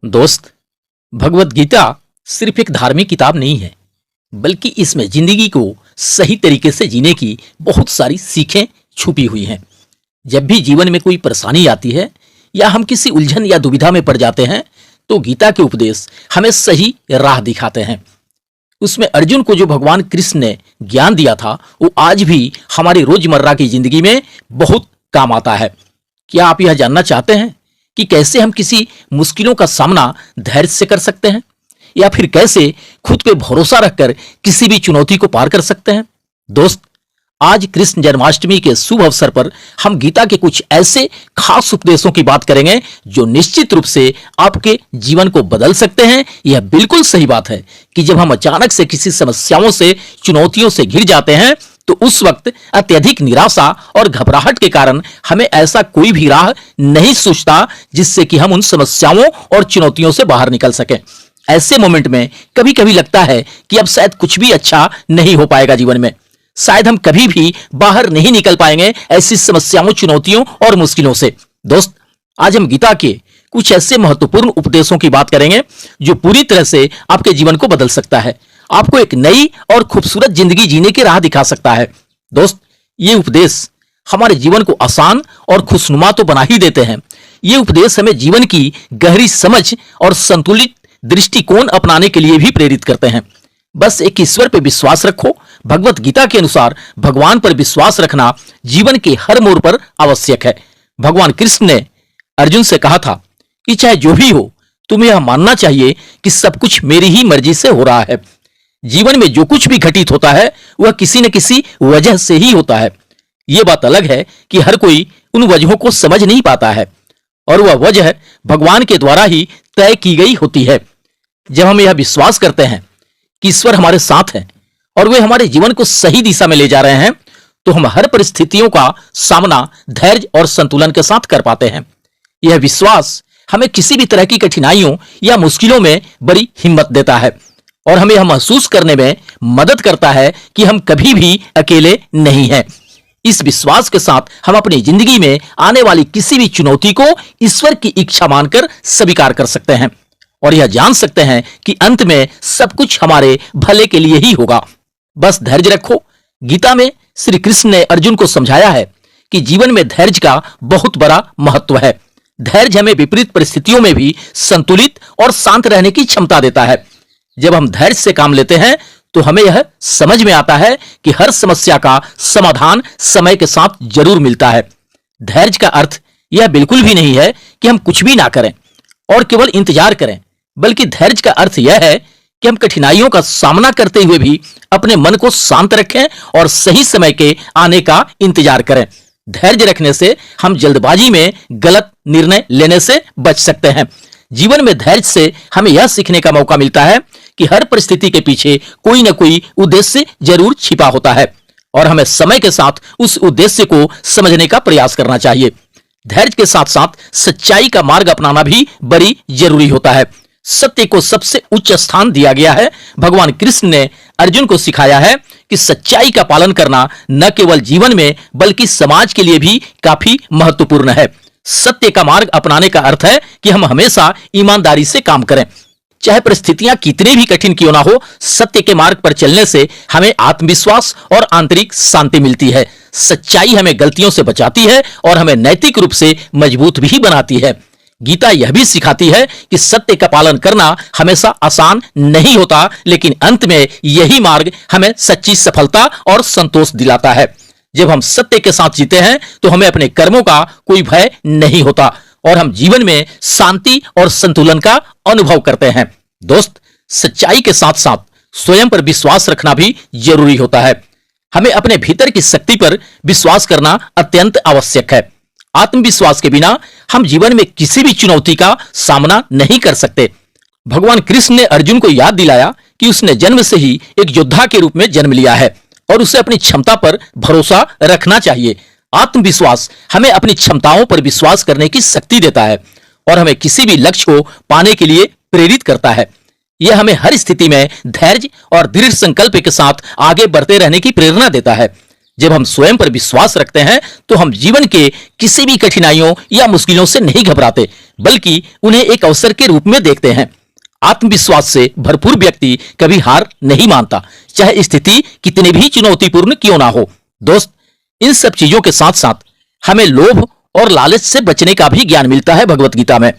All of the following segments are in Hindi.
दोस्त, भगवत गीता सिर्फ एक धार्मिक किताब नहीं है, बल्कि इसमें जिंदगी को सही तरीके से जीने की बहुत सारी सीखें छुपी हुई हैं। जब भी जीवन में कोई परेशानी आती है या हम किसी उलझन या दुविधा में पड़ जाते हैं, तो गीता के उपदेश हमें सही राह दिखाते हैं। उसमें अर्जुन को जो भगवान कृष्ण ने ज्ञान दिया था, वो आज भी हमारी रोजमर्रा की जिंदगी में बहुत काम आता है। क्या आप यह जानना चाहते हैं कि कैसे हम किसी मुश्किलों का सामना धैर्य से कर सकते हैं, या फिर कैसे खुद पे भरोसा रखकर किसी भी चुनौती को पार कर सकते हैं? दोस्त, आज कृष्ण जन्माष्टमी के शुभ अवसर पर हम गीता के कुछ ऐसे खास उपदेशों की बात करेंगे जो निश्चित रूप से आपके जीवन को बदल सकते हैं। यह बिल्कुल सही बात है कि जब हम अचानक से किसी समस्याओं से, चुनौतियों से घिर जाते हैं, तो उस वक्त अत्यधिक निराशा और घबराहट के कारण हमें ऐसा कोई भी राह नहीं सूझता जिससे कि हम उन समस्याओं और चुनौतियों से बाहर निकल सकें। ऐसे मोमेंट में कभी कभी लगता है कि अब शायद कुछ भी अच्छा नहीं हो पाएगा जीवन में, शायद हम कभी भी बाहर नहीं निकल पाएंगे ऐसी समस्याओं, चुनौतियों और मुश्किलों से। दोस्त, आज हम गीता के कुछ ऐसे महत्वपूर्ण उपदेशों की बात करेंगे जो पूरी तरह से आपके जीवन को बदल सकता है, आपको एक नई और खूबसूरत जिंदगी जीने की राह दिखा सकता है। दोस्त, ये उपदेश हमारे जीवन को आसान और खुशनुमा तो बना ही देते हैं, ये उपदेश हमें जीवन की गहरी समझ और संतुलित दृष्टिकोण अपनाने के लिए भी प्रेरित करते हैं। बस एक ईश्वर पर विश्वास रखो। भगवत गीता के अनुसार भगवान पर विश्वास रखना जीवन के हर मोड़ पर आवश्यक है। भगवान कृष्ण ने अर्जुन से कहा था कि चाहे जो भी हो, तुम्हें यह मानना चाहिए कि सब कुछ मेरी ही मर्जी से हो रहा है। जीवन में जो कुछ भी घटित होता है वह किसी न किसी वजह से ही होता है। यह बात अलग है कि हर कोई उन वजहों को समझ नहीं पाता है, और वह वजह भगवान के द्वारा ही तय की गई होती है। जब हम यह विश्वास करते हैं कि ईश्वर हमारे साथ हैं और वे हमारे जीवन को सही दिशा में ले जा रहे हैं, तो हम हर परिस्थितियों का सामना धैर्य और संतुलन के साथ कर पाते हैं। यह विश्वास हमें किसी भी तरह की कठिनाइयों या मुश्किलों में बड़ी हिम्मत देता है और हमें यह महसूस करने में मदद करता है कि हम कभी भी अकेले नहीं हैं। इस विश्वास के साथ हम अपनी जिंदगी में आने वाली किसी भी चुनौती को ईश्वर की इच्छा मानकर स्वीकार कर सकते हैं और यह जान सकते हैं कि अंत में सब कुछ हमारे भले के लिए ही होगा। बस धैर्य रखो। गीता में श्री कृष्ण ने अर्जुन को समझाया है कि जीवन में धैर्य का बहुत बड़ा महत्व है। धैर्य हमें विपरीत परिस्थितियों में भी संतुलित और शांत रहने की क्षमता देता है। जब हम धैर्य से काम लेते हैं तो हमें यह समझ में आता है कि हर समस्या का समाधान समय के साथ जरूर मिलता है। धैर्य का अर्थ यह बिल्कुल भी नहीं है कि हम कुछ भी ना करें और केवल इंतजार करें, बल्कि धैर्य का अर्थ यह है कि हम कठिनाइयों का सामना करते हुए भी अपने मन को शांत रखें और सही समय के आने का इंतजार करें। धैर्य रखने से हम जल्दबाजी में गलत निर्णय लेने से बच सकते हैं। जीवन में धैर्य से हमें यह सीखने का मौका मिलता है कि हर परिस्थिति के पीछे कोई न कोई उद्देश्य जरूर छिपा होता है और हमें समय के साथ उस उद्देश्य को समझने का प्रयास करना चाहिए। धैर्य के साथ साथ सच्चाई का मार्ग अपनाना भी बड़ी जरूरी होता है। सत्य को सबसे उच्च स्थान दिया गया है। भगवान कृष्ण ने अर्जुन को सिखाया है कि सच्चाई का पालन करना न केवल जीवन में बल्कि समाज के लिए भी काफी महत्वपूर्ण है। सत्य का मार्ग अपनाने का अर्थ है कि हम हमेशा ईमानदारी से काम करें, चाहे परिस्थितियां कितनी भी कठिन क्यों ना हो। सत्य के मार्ग पर चलने से हमें आत्मविश्वास और आंतरिक शांति मिलती है। सच्चाई हमें गलतियों से बचाती है और हमें नैतिक रूप से मजबूत भी बनाती है। गीता यह भी सिखाती है कि सत्य का पालन करना हमेशा आसान नहीं होता, लेकिन अंत में यही मार्ग हमें सच्ची सफलता और संतोष दिलाता है। जब हम सत्य के साथ जीते हैं तो हमें अपने कर्मों का कोई भय नहीं होता और हम जीवन में शांति और संतुलन का अनुभव करते हैं। दोस्त, सच्चाई के साथ साथ स्वयं पर विश्वास रखना भी जरूरी होता है। हमें अपने भीतर की शक्ति पर विश्वास करना अत्यंत आवश्यक है। आत्मविश्वास के बिना हम जीवन में किसी भी चुनौती का सामना नहीं कर सकते। भगवान कृष्ण ने अर्जुन को याद दिलाया कि उसने जन्म से ही एक योद्धा के रूप में जन्म लिया है और उसे अपनी क्षमता पर भरोसा रखना चाहिए। आत्मविश्वास हमें अपनी क्षमताओं पर विश्वास करने की शक्ति देता है और हमें किसी भी लक्ष्य को पाने के लिए प्रेरित करता है। यह हमें हर स्थिति में धैर्य और दृढ़ संकल्प के साथ आगे बढ़ते रहने की प्रेरणा देता है। जब हम स्वयं पर विश्वास रखते हैं तो हम जीवन के किसी भी कठिनाइयों या मुश्किलों से नहीं घबराते, बल्कि उन्हें एक अवसर के रूप में देखते हैं। आत्मविश्वास से भरपूर व्यक्ति कभी हार नहीं मानता, चाहे स्थिति कितनी भी चुनौतीपूर्ण क्यों ना हो। दोस्त, इन सब चीजों के साथ साथ हमें लोभ और लालच से बचने का भी ज्ञान मिलता है। भगवत गीता में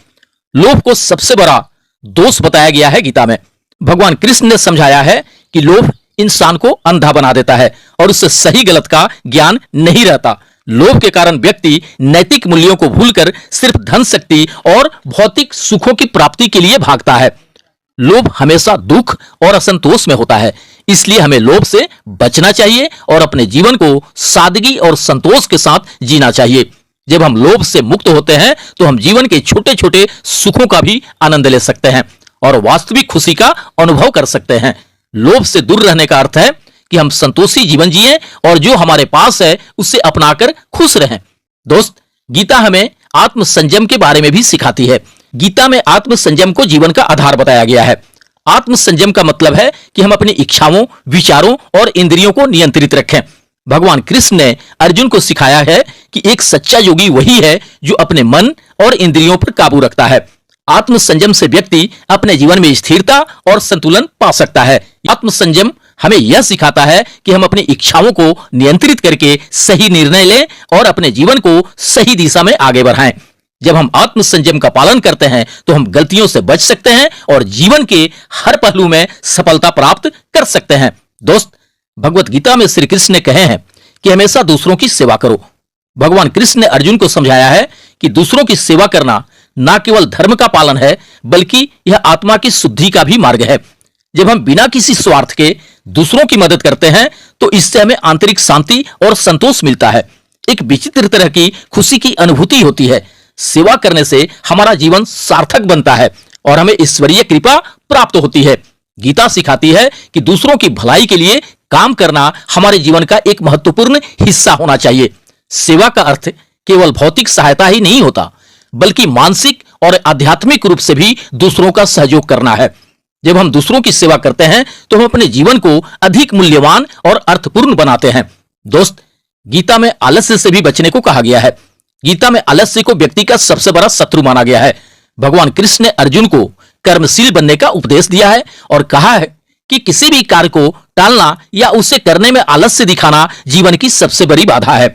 लोभ को सबसे बड़ा दोष बताया गया है। गीता में भगवान कृष्ण ने समझाया है कि लोभ इंसान को अंधा बना देता है और उससे सही गलत का ज्ञान नहीं रहता। लोभ के कारण व्यक्ति नैतिक मूल्यों को भूलकर सिर्फ धन शक्ति और भौतिक सुखों की प्राप्ति के लिए भागता है। लोभ हमेशा दुख और असंतोष में होता है, इसलिए हमें लोभ से बचना चाहिए और अपने जीवन को सादगी और संतोष के साथ जीना चाहिए। जब हम लोभ से मुक्त होते हैं तो हम जीवन के छोटे छोटे सुखों का भी आनंद ले सकते हैं और वास्तविक खुशी का अनुभव कर सकते हैं। लोभ से दूर रहने का अर्थ है कि हम संतोषी जीवन जिएं और जो हमारे पास है उसे अपनाकर खुश रहें। दोस्त, गीता हमें आत्म संयम के बारे में भी सिखाती है। गीता में आत्म संयम को जीवन का आधार बताया गया है। आत्म संयम का मतलब है कि हम अपनी इच्छाओं, विचारों और इंद्रियों को नियंत्रित रखें। भगवान कृष्ण ने अर्जुन को सिखाया है कि एक सच्चा योगी वही है जो अपने मन और इंद्रियों पर काबू रखता है। आत्म संयम से व्यक्ति अपने जीवन में स्थिरता और संतुलन पा सकता है। आत्म संयम हमें यह सिखाता है कि हम अपनी इच्छाओं को नियंत्रित करके सही निर्णय लें और अपने जीवन को सही दिशा में आगे बढ़ाएं। जब हम आत्म संयम का पालन करते हैं तो हम गलतियों से बच सकते हैं और जीवन के हर पहलू में सफलता प्राप्त कर सकते हैं। दोस्त, भगवत गीता में श्री कृष्ण ने कहे हैं कि हमेशा दूसरों की सेवा करो। भगवान कृष्ण ने अर्जुन को समझाया है कि दूसरों की सेवा करना न केवल धर्म का पालन है, बल्कि यह आत्मा की शुद्धि का भी मार्ग है। जब हम बिना किसी स्वार्थ के दूसरों की मदद करते हैं तो इससे हमें आंतरिक शांति और संतोष मिलता है। एक विचित्र तरह की खुशी की अनुभूति होती है। सेवा करने से हमारा जीवन सार्थक बनता है और हमें ईश्वरीय कृपा प्राप्त होती है। गीता सिखाती है कि दूसरों की भलाई के लिए काम करना हमारे जीवन का एक महत्वपूर्ण हिस्सा होना चाहिए। सेवा का अर्थ केवल भौतिक सहायता ही नहीं होता, बल्कि मानसिक और आध्यात्मिक रूप से भी दूसरों का सहयोग करना है। जब हम दूसरों की सेवा करते हैं तो हम अपने जीवन को अधिक मूल्यवान और अर्थपूर्ण बनाते हैं। दोस्त, गीता में आलस्य से भी बचने को कहा गया है। गीता में आलस्य को व्यक्ति का सबसे बड़ा शत्रु माना गया है। भगवान कृष्ण ने अर्जुन को कर्मशील बनने का उपदेश दिया है और कहा है कि किसी भी कार्य को टालना या उसे करने में आलस्य दिखाना जीवन की सबसे बड़ी बाधा है।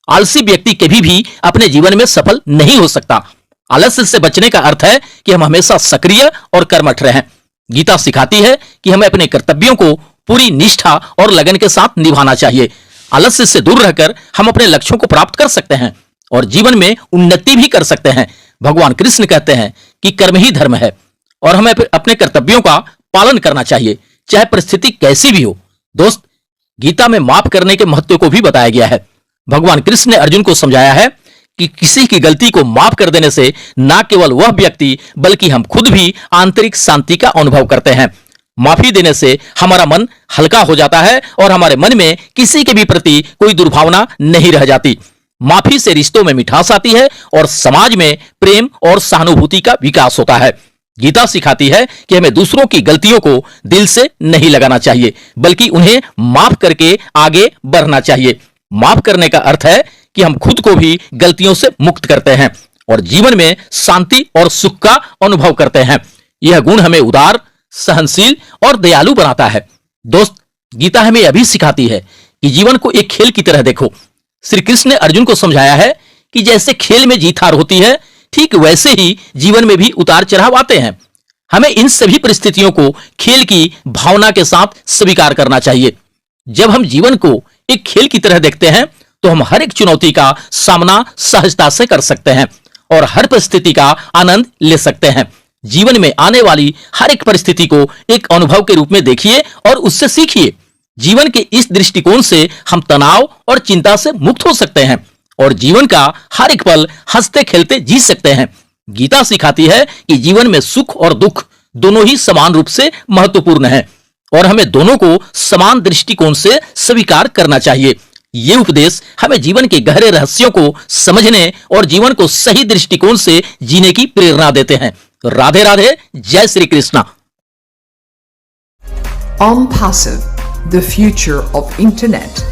आलसी व्यक्ति कभी भी अपने जीवन में सफल नहीं हो सकता। आलस्य से बचने का अर्थ है कि हम हमेशा सक्रिय और कर्मठ रहें। गीता सिखाती है कि हमें अपने कर्तव्यों को पूरी निष्ठा और लगन के साथ निभाना चाहिए। आलस्य से दूर रहकर हम अपने लक्ष्यों को प्राप्त कर सकते हैं और जीवन में उन्नति भी कर सकते हैं। भगवान कृष्ण कहते हैं कि कर्म ही धर्म है और हमें अपने कर्तव्यों का पालन करना चाहिए, चाहे परिस्थिति कैसी भी हो। दोस्त, गीता में माफ करने के महत्व को भी बताया गया है। भगवान कृष्ण ने अर्जुन को समझाया है कि किसी की गलती को माफ कर देने से न केवल वह व्यक्ति बल्कि हम खुद भी आंतरिक शांति का अनुभव करते हैं। माफी देने से हमारा मन हल्का हो जाता है और हमारे मन में किसी के भी प्रति कोई दुर्भावना नहीं रह जाती। माफी से रिश्तों में मिठास आती है और समाज में प्रेम और सहानुभूति का विकास होता है। गीता सिखाती है कि हमें दूसरों की गलतियों को दिल से नहीं लगाना चाहिए, बल्कि उन्हें माफ करके आगे बढ़ना चाहिए। माफ करने का अर्थ है कि हम खुद को भी गलतियों से मुक्त करते हैं और जीवन में शांति और सुख का अनुभव करते हैं। यह गुण हमें उदार, सहनशील और दयालु बनाता है। दोस्त, गीता हमें यह भी सिखाती है कि जीवन को एक खेल की तरह देखो। श्री कृष्ण ने अर्जुन को समझाया है कि जैसे खेल में जीत हार होती है, ठीक वैसे ही जीवन में भी उतार चढ़ाव आते हैं। हमें इन सभी परिस्थितियों को खेल की भावना के साथ स्वीकार करना चाहिए। जब हम जीवन को एक खेल की तरह देखते हैं तो हम हर एक चुनौती का सामना सहजता से कर सकते हैं और हर परिस्थिति का आनंद ले सकते हैं। जीवन में आने वाली हर एक परिस्थिति को एक अनुभव के रूप में देखिए और उससे सीखिए। जीवन के इस दृष्टिकोण से हम तनाव और चिंता से मुक्त हो सकते हैं और जीवन का हर एक पल हंसते खेलते जी सकते हैं। गीता सिखाती है कि जीवन में सुख और दुख दोनों ही समान रूप से महत्वपूर्ण हैं और हमें दोनों को समान दृष्टिकोण से स्वीकार करना चाहिए। ये उपदेश हमें जीवन के गहरे रहस्यों को समझने और जीवन को सही दृष्टिकोण से जीने की प्रेरणा देते हैं। राधे राधे, जय Shri Krishna. On Passive, the future of internet.